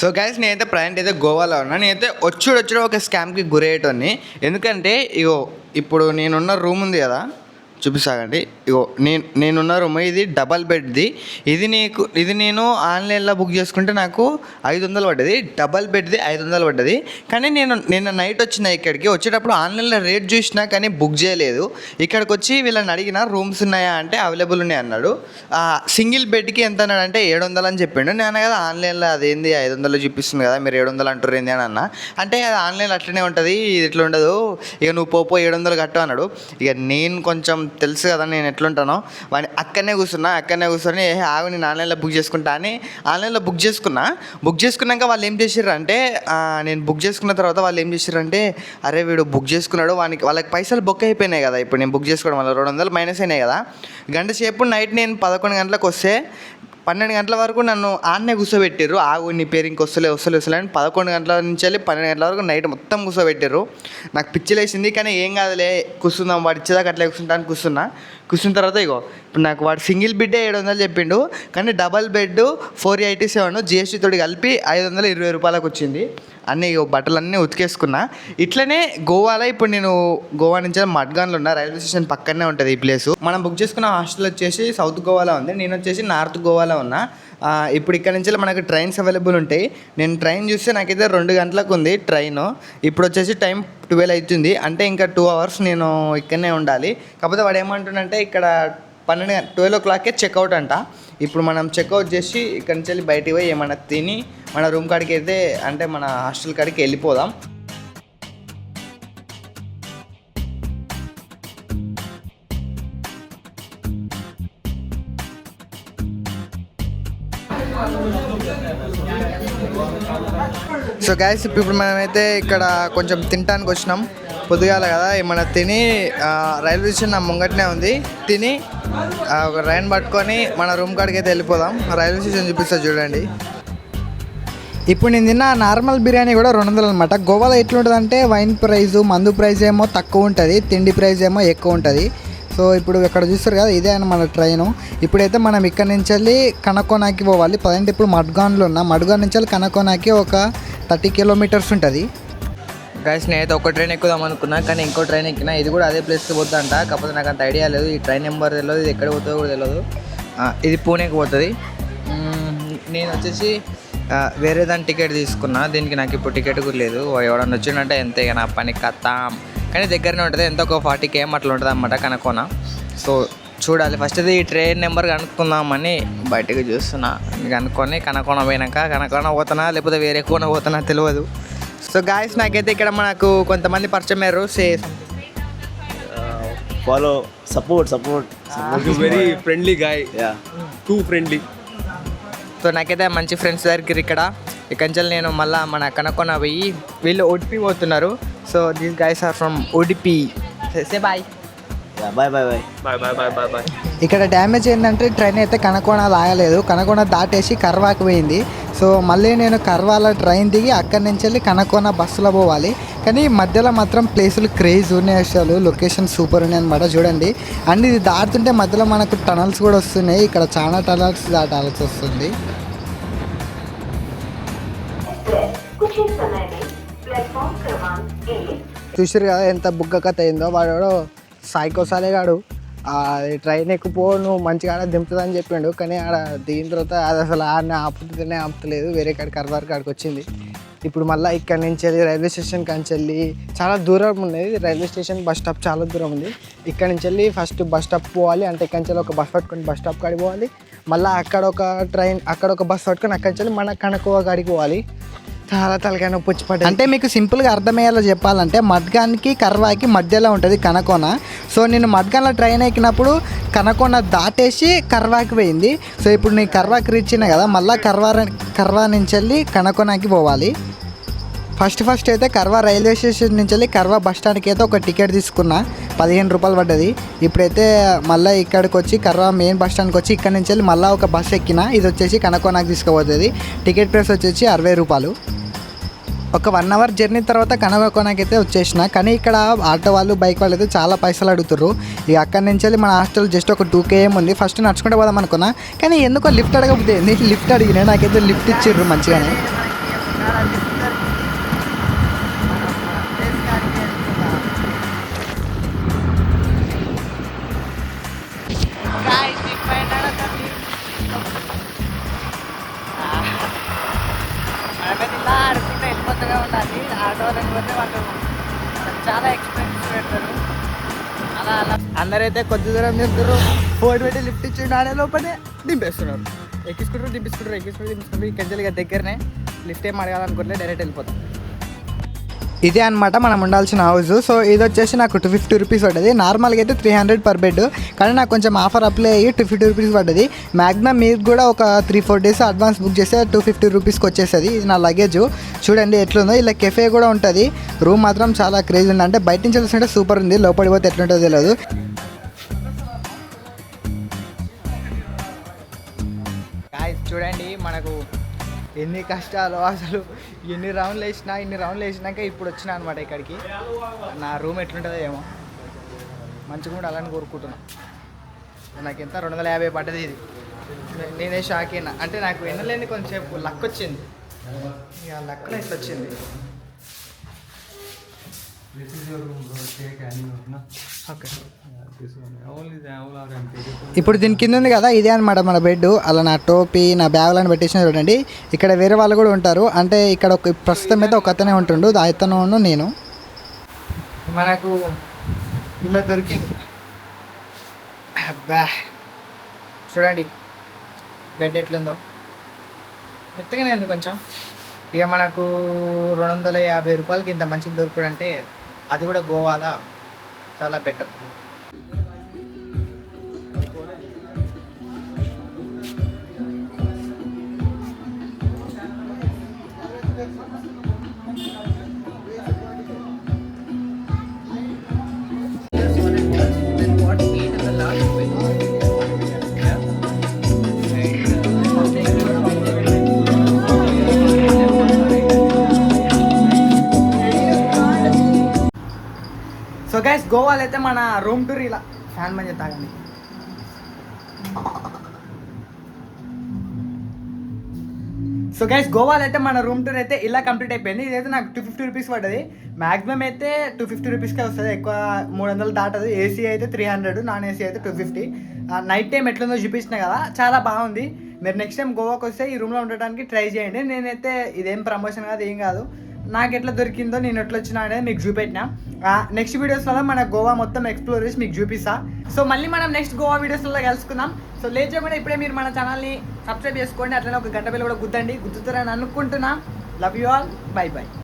So guys నేనైతే present అయితే గోవాలో ఉన్నా. నేనైతే వచ్చుడు ఒక స్కామ్కి గురయ్యేటోని. ఎందుకంటే ఇగో ఇప్పుడు నేనున్న రూమ్ ఉంది కదా, చూపిస్తాగండి. ఇగో నేనున్న రూమ్ ఇది డబల్ బెడ్ది. ఇది నేను ఆన్లైన్లో బుక్ చేసుకుంటే నాకు 500 పడ్డది. డబల్ బెడ్ది 500 పడ్డది. కానీ నిన్న నైట్ వచ్చిన ఇక్కడికి వచ్చేటప్పుడు ఆన్లైన్లో రేట్ చూసినా కానీ బుక్ చేయలేదు. ఇక్కడికి వచ్చి వీళ్ళని అడిగిన రూమ్స్ ఉన్నాయా అంటే అవైలబుల్ ఉన్నాయి అన్నాడు. సింగిల్ బెడ్కి ఎంత అన్నాడు అంటే 700 అని చెప్పిండు. నేను కదా ఆన్లైన్లో అదేంది 500 చూపిస్తుంది కదా, మీరు 700 అంటారు ఏంది అని అన్న. అంటే అది ఆన్లైన్లో అట్లనే ఉంటుంది, ఇది ఇట్లా ఉండదు, ఇక నువ్వు పో 700 కట్టు అన్నాడు. ఇక నేను కొంచెం తెలుసు కదా నేను ఎట్లుంటానో, వాడిని అక్కడనే కూర్చొని ఆగు నేను ఆన్లైన్లో బుక్ చేసుకుంటా అని ఆన్లైన్లో బుక్ చేసుకున్నాక వాళ్ళు ఏం చేసారు అంటే, నేను బుక్ చేసుకున్న తర్వాత వాళ్ళు ఏం చేసారు అంటే, అరే వీడు బుక్ చేసుకున్నాడు, వాళ్ళకి పైసలు బుక్ అయిపోయినాయి కదా, ఇప్పుడు నేను బుక్ చేసుకోవడం వల్ల 200 మైనస్ అయినాయి కదా. గంట సేపు నైట్ నేను 11 గంటలకు వస్తే 12 గంటల వరకు నన్ను ఆడనే కూర్చోబెట్టారు. ఆగు నీ పేరు ఇంకొస్తలే అని 11 గంటల నుంచి వెళ్ళి 12 గంటల వరకు నైట్ మొత్తం కూర్చోబెట్టారు. నాకు పిచ్చిలేసింది, కానీ ఏం కాదులే కూర్చుందాం, వాడు ఇచ్చేదాకా అట్లా కూర్చుంటాను. కూర్చున్న తర్వాత ఇగో ఇప్పుడు నాకు వాడు సింగిల్ బెడ్డే 700 చెప్పిండు, కానీ డబల్ బెడ్ 487 GST తోటి కలిపి 520 రూపాయలకు వచ్చింది. అన్నీ బట్టలన్నీ ఉతికేసుకున్నా. ఇట్లనే గోవాలో ఇప్పుడు నేను గోవా నుంచి మడ్గాన్లో ఉన్నా, రైల్వే స్టేషన్ పక్కనే ఉంటుంది ఈ ప్లేస్. మనం బుక్ చేసుకున్న హాస్టల్ వచ్చేసి సౌత్ గోవాలో ఉంది, నేను వచ్చేసి నార్త్ గోవాలో ఉన్నా. ఇప్పుడు ఇక్కడ నుంచి మనకు ట్రైన్స్ అవైలబుల్ ఉంటాయి. నేను ట్రైన్ చూస్తే నాకైతే 2 గంటలకు ఉంది ట్రైన్. ఇప్పుడు వచ్చేసి టైం 12 అవుతుంది, అంటే ఇంకా 2 అవర్స్ నేను ఇక్కడనే ఉండాలి. కాకపోతే వాడు ఏమంటుండంటే ఇక్కడ 12 o'clockకే చెక్అవుట్ అంట. ఇప్పుడు మనం చెక్అవుట్ చేసి ఇక్కడ నుంచి వెళ్ళి బయటికి పోయి ఏమన్నా తిని మన రూమ్ కాడికి అయితే, అంటే మన హాస్టల్ కాడికి వెళ్ళిపోదాం. సో గైస్ ఇప్పుడు మనమైతే ఇక్కడ కొంచెం తినడానికి వచ్చినాం. పొద్దుగాల కదా ఏమన్నా తిని, రైల్వే స్టేషన్ నా ముంగట్నే ఉంది, తిని ఒక రైన్ పట్టుకొని మన రూమ్ కాడికి అయితే వెళ్ళిపోదాం. రైల్వే స్టేషన్ చూపిస్తా చూడండి. ఇప్పుడు నేను తిన్న నార్మల్ బిర్యానీ కూడా 200 అనమాట. గోవాలో ఎట్లుంటుంది అంటే వైన్ ప్రైజు, మందు ప్రైజ్ ఏమో తక్కువ ఉంటుంది, తిండి ప్రైజ్ ఏమో ఎక్కువ ఉంటుంది. సో ఇప్పుడు ఇక్కడ చూస్తారు కదా, ఇదే అని మన ట్రైను. ఇప్పుడైతే మనం ఇక్కడ నుంచి వెళ్ళి కనకోనాకి పోవాలి. ప్రజెంట్ ఇప్పుడు మడ్గాన్లో ఉన్నా. మడ్గాన్ నుంచి వెళ్ళి కనకోనాకి ఒక 30 kilometers ఉంటుంది. గైస్ నేనైతే ఒక ట్రైన్ ఎక్కుదాం అనుకున్నా, కానీ ఇంకో ట్రైన్ ఎక్కినా. ఇది కూడా అదే ప్లేస్కి పోతుందంట, కాకపోతే నాకు అంత ఐడియా లేదు. ఈ ట్రైన్ నెంబర్ తెలియదు, ఇది ఎక్కడ పోతుందో కూడా తెలియదు. ఇది పూణేకి పోతుంది. నేను వచ్చేసి వేరే దాని టికెట్ తీసుకున్నా, దీనికి నాకు ఇప్పుడు టికెట్ కూడా లేదు. ఎవడన్నా వచ్చిందంటే ఎంత ఇక నా పని కథం. కానీ దగ్గరనే ఉంటుంది, ఎంత ఒక 40 km అట్లా ఉంటుంది అన్నమాట కనకోన. సో చూడాలి, ఫస్ట్ ఈ ట్రైన్ నెంబర్ కనుక్కుందామని బయటకు చూస్తున్నా. కనుక్కొని కనకోన పోయినాక కనకోన పోతున్నా లేకపోతే వేరే కోన పోతున్నా తెలియదు. సో గాయస్ నాకైతే ఇక్కడ మనకు కొంతమంది పరిచయం అయ్యారు. follow support very friendly guy, yeah, too friendly. So నాకైతే మంచి ఫ్రెండ్స్ దగ్గర ఇక్కడి నుంచి నేను మళ్ళీ మన కనకొన పోయి, వీళ్ళు ఉడిపి పోతున్నారు. So these guys are from Udupi. Say bye. Bye. ఇక్కడ డ్యామేజ్ ఏంటంటే ట్రైన్ అయితే కనకోన లాగలేదు, కనకోన దాటేసి కర్వాకి పోయింది. సో మళ్ళీ నేను కర్వాల ట్రైన్ దిగి అక్కడి నుంచి వెళ్ళి కనకోన బస్సులో పోవాలి. కానీ మధ్యలో మాత్రం ప్లేసులు క్రేజ్ ఉన్నాయి, అసలు లొకేషన్ సూపర్ ఉన్నాయి అనమాట. చూడండి, అండ్ ఇది దాటుతుంటే మధ్యలో మనకు టనల్స్ కూడా వస్తున్నాయి. ఇక్కడ చాలా టనల్స్ దాటాల్సి వస్తుంది. చూసారు కదా ఎంత బుగ్గ కథ అయిందో. వాడు సాయికోసాలేగాడు ట్రైన్ ఎక్కిపో నువ్వు మంచిగా ఆడ దింపుతుందని చెప్పిండు, కానీ ఆడ దిగిన తర్వాత అది అసలు ఆడనే ఆపుతలేదు, వేరే కాడికి కర్వార్ కాడికి వచ్చింది. ఇప్పుడు మళ్ళీ ఇక్కడ నుంచి వెళ్ళి రైల్వే స్టేషన్ కాడికి వెళ్ళి చాలా దూరం ఉన్నది. రైల్వే స్టేషన్ బస్ స్టాప్ చాలా దూరం ఉంది. ఇక్కడ నుంచి వెళ్ళి ఫస్ట్ బస్ స్టాప్ పోవాలి, అంటే ఇక్కడి నుంచి ఒక బస్ పట్టుకొని బస్ స్టాప్ కాడికి పోవాలి. మళ్ళీ అక్కడ ఒక బస్ పట్టుకొని అక్కడి నుంచి వెళ్ళి మన కనకోవ కాడికి పోవాలి. చాలా తలకాయ నొప్పి వచ్చి పడ్డది. అంటే మీకు సింపుల్గా అర్థమయ్యేలా చెప్పాలంటే మడ్గాన్కి కర్వాకి మధ్యలో ఉంటుంది కనకోన. సో నేను మడ్గాన్లో ట్రైన్ ఎక్కినప్పుడు కనకోన దాటేసి కర్వాకి పోయింది. సో ఇప్పుడు నేను కర్వాకి రీచ్ అయినా కదా, మళ్ళీ కర్వా నుంచి వెళ్ళి కనకోనాకి పోవాలి. ఫస్ట్ అయితే కర్వా రైల్వే స్టేషన్ నుంచి వెళ్ళి కర్వా బస్ స్టాండ్కి అయితే ఒక టికెట్ తీసుకున్నా, 15 రూపాయలు పడ్డది. ఇప్పుడైతే మళ్ళీ ఇక్కడికి వచ్చి కర్వా మెయిన్ బస్ స్టాండ్కి వచ్చి ఇక్కడ నుంచి వెళ్ళి మళ్ళీ ఒక బస్ ఎక్కిన. ఇది వచ్చేసి కనకోనాకి తీసుకుపోతుంది. టికెట్ ప్రైస్ వచ్చేసి 60 రూపాయలు. ఒక 1 hour జర్నీ తర్వాత కనకోనాకైతే వచ్చేసిన. కానీ ఇక్కడ ఆటో వాళ్ళు బైక్ వాళ్ళు అయితే చాలా పైసలు అడుగుతారు. ఇక అక్కడి నుంచి వెళ్ళి మన హాస్టల్ జస్ట్ ఒక 2 km ఉంది. ఫస్ట్ నడుచుకుంటే పోదాం అనుకున్నా, కానీ ఎందుకో లిఫ్ట్ అడగకపోతే లిఫ్ట్ అడిగినా, నాకైతే లిఫ్ట్ ఇచ్చిర్రు మంచిగానే. చాలా లిఫ్ట్ దొరికింది. మనం మన ప్లేస్ కాడికి వెళ్తున్నాం. Guys, మీకు పైన అడగండి. మనమైతే ఇలా ఆడుకుంటే వెళ్ళిపోతూనే ఉండాలి. ఆటో లేకపోతే వాళ్ళు మనకు చాలా ఎక్స్పెన్సివ్ పెడతారు. అలా అలా అందరైతే కొద్ది దూరం దింపుతారు. ఫోన్ పెట్టి లిఫ్ట్ ఇచ్చి ఆడే లోపలే దింపేస్తున్నారు. ఎక్కించుకుంటారు. కెంజలిగా దగ్గరనే లిఫ్ట్ ఏం అడగాలనుకుంటే డైరెక్ట్ వెళ్ళిపోతాం. ఇదే అనమాట మనం ఉండాల్సిన హౌస్. సో ఇది వచ్చేసి నాకు 250 రూపీస్ పడ్డది. నార్మల్గా అయితే 300 పర్ బెడ్, కానీ నాకు కొంచెం ఆఫర్ అప్లై అయ్యి 250 రూపీస్ పడ్డది. మ్యాక్సిమం మీరు కూడా ఒక 3-4 డేస్ అడ్వాన్స్ బుక్ చేస్తే 250 రూపీస్కి వచ్చేస్తుంది. ఇది నా లగేజ్ చూడండి ఎట్లుందో. ఇలా కెఫే కూడా ఉంటుంది. రూమ్ మాత్రం చాలా క్రేజ్ ఉంది. అంటే బయట నుంచి చూస్తుంటే సూపర్ ఉంది, లోపలికి పోతే ఎట్లుంటుందో తెలియదు. చూడండి మనకు ఎన్ని కష్టాలు, అసలు ఇన్ని రౌండ్లు వేసినాక ఇప్పుడు వచ్చినా అనమాట ఇక్కడికి. నా రూమ్ ఎట్లుంటుందో ఏమో, మంచిగా కూడా అలానే కోరుకుంటున్నా. నాకు ఎంత 250 పడ్డది ఇది. నేనే షాక్ అయినా. అంటే నాకు ఎన్నలేని కొంచెంసేపు లక్ వచ్చింది. ఇక లక్లో ఇట్లా వచ్చింది. ఓకే, ఇప్పుడు దీని కింద ఉంది కదా, ఇదే అనమాట మన బెడ్. అలా నా టోపీ, నా బ్యాగులను పెట్టేసిన చూడండి. ఇక్కడ వేరే వాళ్ళు కూడా ఉంటారు. అంటే ఇక్కడ ప్రస్తుతం అయితే ఒక అతనే ఉంటుండు, అతను నేను. మనకు ఇలా దొరికింది. అబ్బా చూడండి బెడ్ ఎట్లుందో, మెత్తగానే ఉంది కొంచెం. ఇక మనకు 250 రూపాయలకి ఇంత మంచిగా దొరుకుడు అంటే అది కూడా గోవాలో చాలా బెటర్. సో గైస్, గోవాలో అయితే మన రూమ్ టూర్ ఇలా ఫ్యాన్ మంచి తాగండి. సో గైస్, గోవాలో అయితే మన రూమ్ టూర్ అయితే ఇలా కంప్లీట్ అయిపోయింది. ఇదైతే నాకు 250 రూపీస్ పడ్డది. మ్యాక్సిమం అయితే 250 రూపీస్కే వస్తుంది, ఎక్కువ 300 దాటదు. ఏసీ అయితే 300, నాన్ ఏసీ అయితే 250. నైట్ టైం ఎట్లుందో చూపించిన కదా, చాలా బాగుంది. మీరు నెక్స్ట్ టైం గోవాకి వస్తే ఈ రూమ్లో ఉండడానికి ట్రై చేయండి. నేనైతే ఇదేం ప్రమోషన్ కాదు, ఏం కాదు. నాకు ఎట్లా దొరికిందో, నేను ఎట్లా వచ్చినా అనేది మీకు చూపెట్టినా. నెక్స్ట్ వీడియోస్లో మన గోవా మొత్తం ఎక్స్ప్లోర్ చేసి మీకు చూపిస్తా. సో మళ్ళీ మనం నెక్స్ట్ గోవా వీడియోస్లో కలుసుకుందాం. సో లేట్ చేయకుండా ఇప్పుడే మీరు మన ఛానల్ని సబ్స్క్రైబ్ చేసుకోండి. అట్లనే ఒక గంట బిల్ల కూడా గుద్దండి. గుద్దుతారని అనుకుంటున్నా. Love you all. By by.